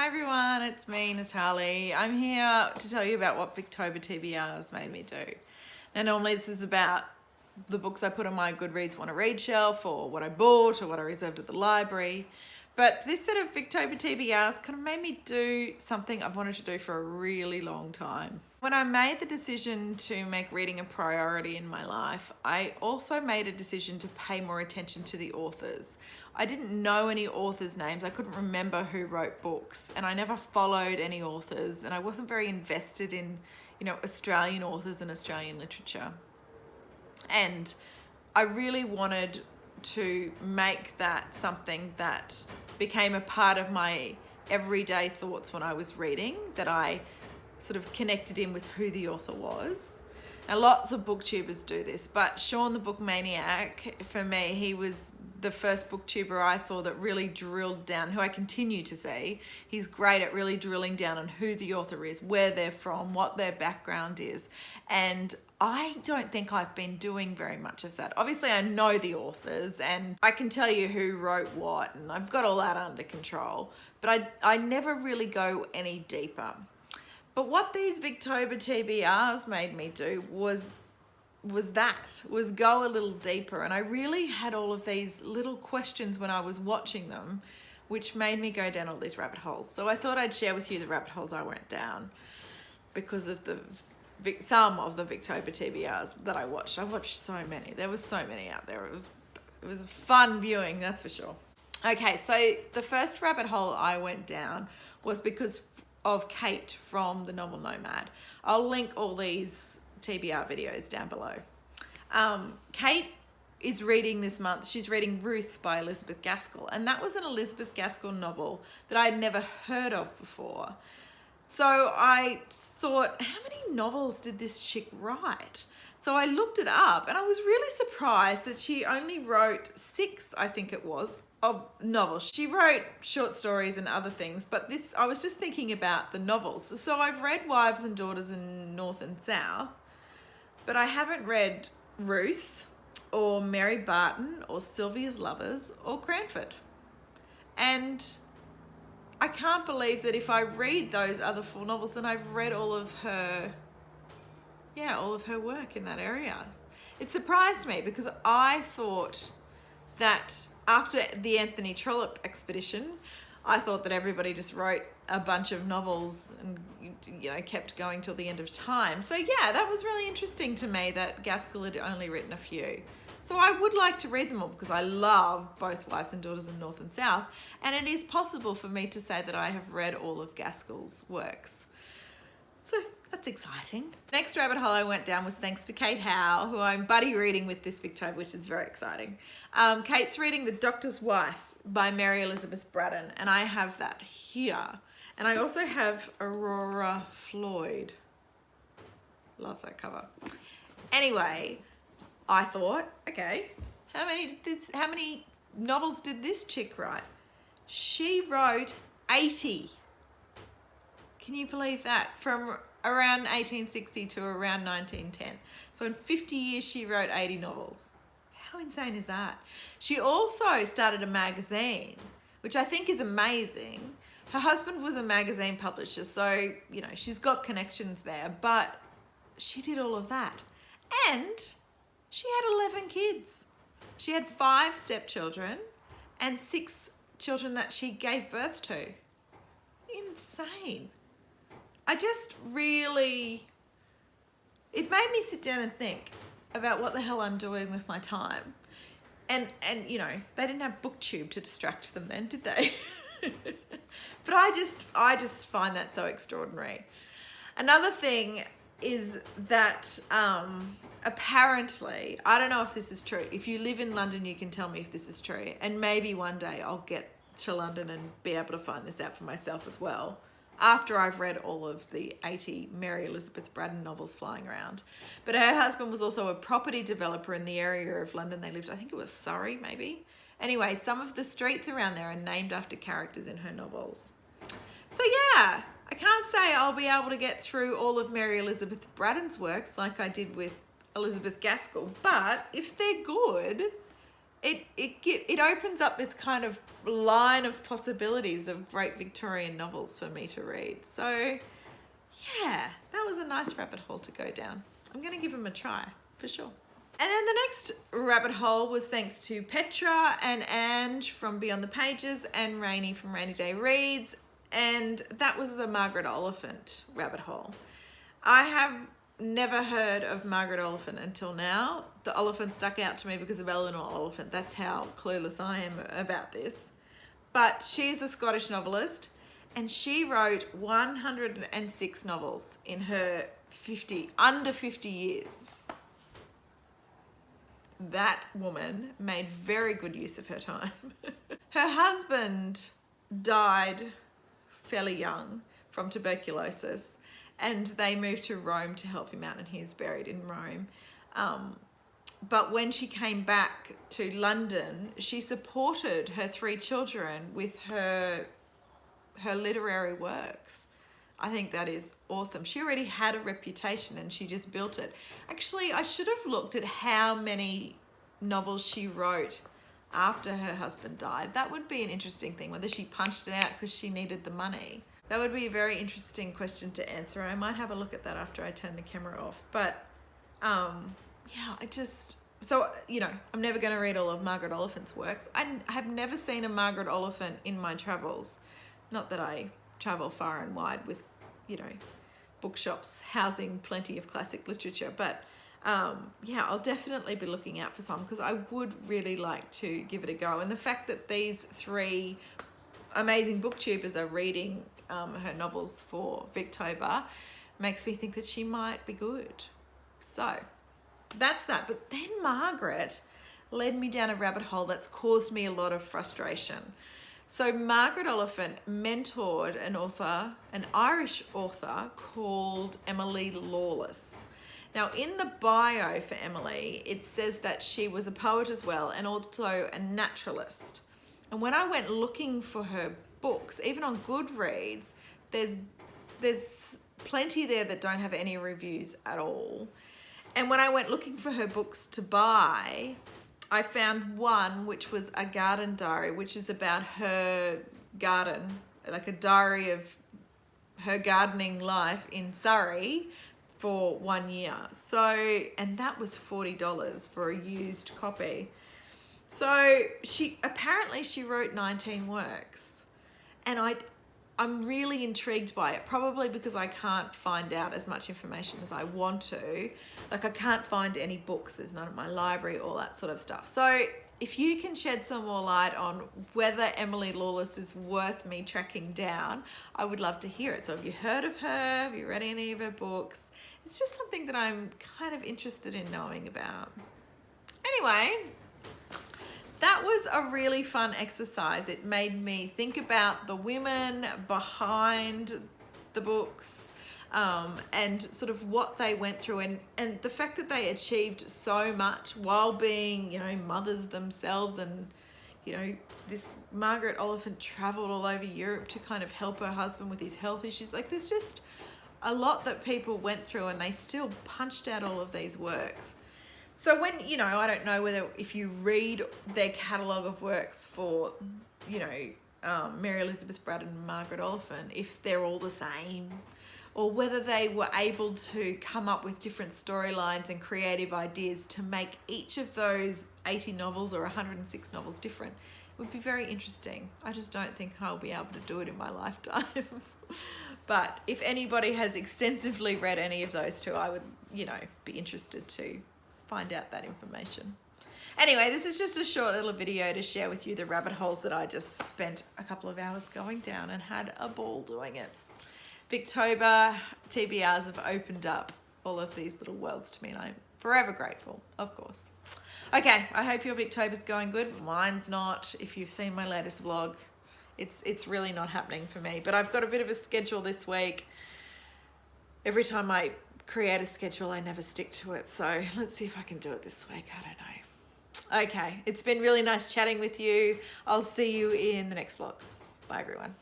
Hi everyone, it's me, Natalie. I'm here to tell you about what Victober TBRs made me do. Now normally this is about the books I put on my Goodreads want to read shelf, or what I bought, or what I reserved at the library. But this set of Victober TBRs kind of made me do something I've wanted to do for a really long time. When I made the decision to make reading a priority in my life, I also made a decision to pay more attention to the authors. I didn't know any authors' names. I couldn't remember who wrote books, and I never followed any authors, and I wasn't very invested in, Australian authors and Australian literature. And I really wanted to make that something that became a part of my everyday thoughts when I was reading, that I sort of connected in with who the author was. Now lots of booktubers do this, but Sean the Book Maniac, for me, he was the first booktuber I saw that really drilled down, who I continue to see. He's great at really drilling down on who the author is, where they're from, what their background is. And I don't think I've been doing very much of that. Obviously I know the authors and I can tell you who wrote what, and I've got all that under control, but I never really go any deeper. But what these Victober TBRs made me do was go a little deeper. And I really had all of these little questions when I was watching them, which made me go down all these rabbit holes. So I thought I'd share with you the rabbit holes I went down because of some of the Victober TBRs that I watched. I watched so many. There was so many out there. It was a fun viewing, that's for sure. Okay, so the first rabbit hole I went down was because of Kate from the novel Nomad. I'll link all these TBR videos down below. Kate is reading this month, she's reading Ruth by Elizabeth Gaskell, and that was an Elizabeth Gaskell novel that I'd never heard of before. So I thought, how many novels did this chick write? So I looked it up and I was really surprised that she only wrote 6, I think it was, of novels. She wrote short stories and other things, but I was just thinking about the novels. So I've read Wives and Daughters and North and South, but I haven't read Ruth or Mary Barton or Sylvia's Lovers or Cranford. And I can't believe that if I read those other 4 novels, then I've read all of her work in that area. It surprised me because I thought that after the Anthony Trollope expedition, I thought that everybody just wrote a bunch of novels and kept going till the end of time. So yeah, that was really interesting to me that Gaskell had only written a few. So I would like to read them all because I love both Wives and Daughters and North and South, and it is possible for me to say that I have read all of Gaskell's works. So that's exciting. Next rabbit hole I went down was thanks to Kate Howe, who I'm buddy reading with this Victober, which is very exciting. Kate's reading The Doctor's Wife by Mary Elizabeth Braddon, and I have that here. And I also have Aurora Floyd. Love that cover. Anyway, I thought, okay, how many novels did this chick write? She wrote 80. Can you believe that? From around 1860 to around 1910. So in 50 years, she wrote 80 novels. How insane is that? She also started a magazine, which I think is amazing. Her husband was a magazine publisher, so, she's got connections there, but she did all of that. And she had 11 kids. She had 5 stepchildren and 6 children that she gave birth to. Insane. It made me sit down and think about what the hell I'm doing with my time. And they didn't have Booktube to distract them then, did they? But I just find that so extraordinary. Another thing is that apparently, I don't know if this is true. If you live in London, you can tell me if this is true. And maybe one day I'll get to London and be able to find this out for myself as well, after I've read all of the 80 Mary Elizabeth Braddon novels flying around. But her husband was also a property developer in the area of London they lived. I think it was Surrey, maybe. Anyway, some of the streets around there are named after characters in her novels. So yeah, I can't say I'll be able to get through all of Mary Elizabeth Braddon's works like I did with Elizabeth Gaskell, but if they're good, it opens up this kind of line of possibilities of great Victorian novels for me to read. So yeah, that was a nice rabbit hole to go down. I'm going to give them a try for sure. And then the next rabbit hole was thanks to Petra and Ange from Beyond the Pages and Rainy from Rainy Day Reads, and that was the Margaret Oliphant rabbit hole. I have never heard of Margaret Oliphant until now. The Oliphant stuck out to me because of Eleanor Oliphant. That's how clueless I am about this. But she's a Scottish novelist, and she wrote 106 novels in her under 50 years. That woman made very good use of her time. Her husband died fairly young from tuberculosis, and they moved to Rome to help him out, and he's buried in Rome. But when she came back to London, she supported her 3 children with her literary works. I think that is awesome. She already had a reputation and she just built it. Actually, I should have looked at how many novels she wrote after her husband died. That would be an interesting thing, whether she punched it out because she needed the money. That would be a very interesting question to answer. I might have a look at that after I turn the camera off. But yeah, I'm never going to read all of Margaret Oliphant's works. I have never seen a Margaret Oliphant in my travels. Not that I travel far and wide with, bookshops housing plenty of classic literature. But yeah, I'll definitely be looking out for some because I would really like to give it a go. And the fact that these 3 amazing booktubers are reading her novels for Victober makes me think that she might be good. So that's that. But then Margaret led me down a rabbit hole that's caused me a lot of frustration. So Margaret Oliphant mentored an Irish author called Emily Lawless. Now in the bio for Emily, it says that she was a poet as well and also a naturalist. And when I went looking for her books, even on Goodreads, there's plenty there that don't have any reviews at all. And when I went looking for her books to buy, I found one which was a garden diary, which is about her garden, like a diary of her gardening life in Surrey for 1 year. So, and that was $40 for a used copy. So she wrote 19 works, and I'm really intrigued by it, probably because I can't find out as much information as I want to. Like, I can't find any books, there's none at my library, all that sort of stuff. So if you can shed some more light on whether Emily Lawless is worth me tracking down, I would love to hear it. So have you heard of her? Have you read any of her books? It's just something that I'm kind of interested in knowing about. Anyway, that was a really fun exercise. It made me think about the women behind the books and sort of what they went through and the fact that they achieved so much while being, mothers themselves. And, this Margaret Oliphant traveled all over Europe to kind of help her husband with his health issues. Like, there's just a lot that people went through, and they still punched out all of these works. So when, I don't know whether if you read their catalogue of works for, Mary Elizabeth Braddon and Margaret Oliphant, if they're all the same, or whether they were able to come up with different storylines and creative ideas to make each of those 80 novels or 106 novels different. It would be very interesting. I just don't think I'll be able to do it in my lifetime. But if anybody has extensively read any of those two, I would, be interested to find out that information. Anyway, this is just a short little video to share with you the rabbit holes that I just spent a couple of hours going down and had a ball doing it. Victober, TBRs have opened up all of these little worlds to me, and I'm forever grateful, of course. Okay, I hope your Victober's going good. Mine's not. If you've seen my latest vlog, it's really not happening for me. But I've got a bit of a schedule this week. Every time I create a schedule, I never stick to it. So let's see if I can do it this week. I don't know. Okay, it's been really nice chatting with you. I'll see you in the next vlog. Bye, everyone.